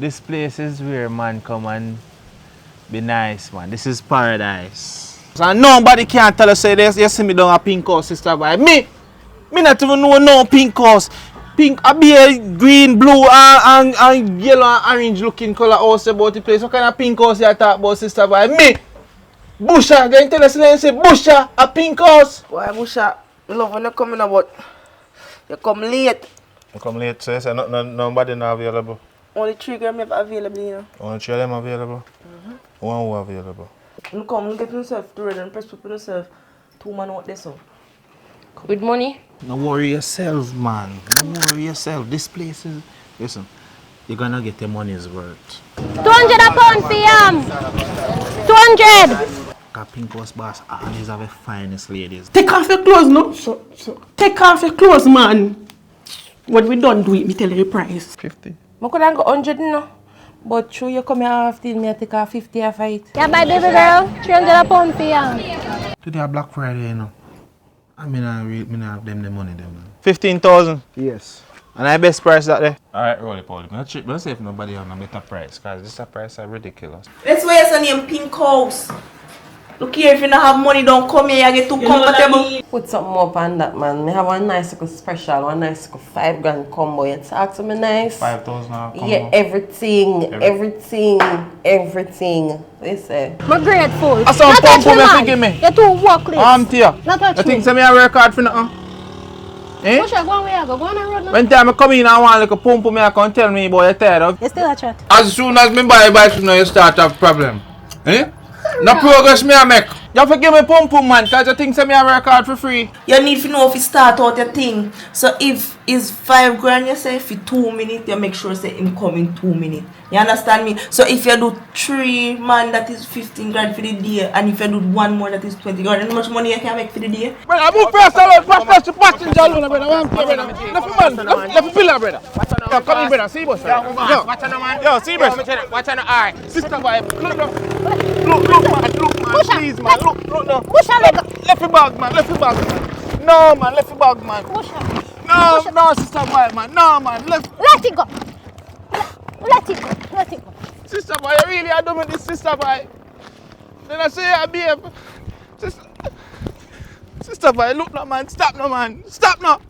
This place is where man come and be nice, man. This is paradise. So nobody can tell us say this. You see me down a pink house, sister boy. Me not even know no pink house. Pink, a be green, blue, and yellow and orange looking color house about the place. What kind of pink house you talk about, sister boy? Me, Busha, can you tell us say Busha, a pink house? Why Busha? I love when you come in about. You come late. You come late, so you say nobody not available. Only 3 girls have available, you know. Only 3 of them available? One who available. You come, get yourself to ready and press up yourself. 2 man out there, so. With money? No worry yourself, man. No worry yourself. This place is... Listen, you're gonna get your money's worth. 200 a pound for yam! 200! Got Pink House boss always have the finest ladies. Take off your clothes, no? Take off your clothes, man. What we don't do it, me tell you the price. 50. I could have got 100, no. But through you come here often, I take a 50 a fight. Yeah, my baby girl, 300 a pound for yam. Today a Black Friday, you know. I mean, I have them the money, them. 15,000? Yes. And I best price that there? Alright, roll it, Paul. Let's see if nobody has a better price, because this price is ridiculous. That's why it's a name Pink House. Look here, if you don't have money, don't come here, you get too comfortable. Put something up on that, man. I have one nice little special, one nice little 5 grand combo. You talk to me nice. 5,000 combo? Yeah, everything. They say. I'm grateful. I saw pump for me, forgive me. You're too workless. I'm here. Not touch You think me. me I work hard for nothing? Eh? Push her, go on where you go. Go on the road now. When time I come in and want like a pump for me, I can tell me about you're tired of. You still a chat. As soon as me buy a bicycle, you start to have problem. Eh? No progress me I make. You forgive me pump man, because you think me I work hard for free. You need to know if you start out your thing. So if it's 5 grand, you say for 2 minutes, you make sure say him come in 2 minutes. You understand me? So if you do 3 man, that is 15 grand for the day, and if you do 1 more, that is 20 grand. How much money you can make for the day? Brother, I move first alone, pass the passenger alone, brother. Left pillar, brother. Yo, come in, brother. See, boss. Yo, watch on, man. Yo, see, boss. Watch on, alright. Sister vibe. Look, man. Please, man. Look, no. Push her, leg. Left your bag, man. No, man. Left your bag, man. Push her. No, sister vibe, man. No, man. Let it go. Let it go. Sister boy, you really are doing this, sister boy. Then I say I behave. Sister boy, look no man, stop no man. Stop no.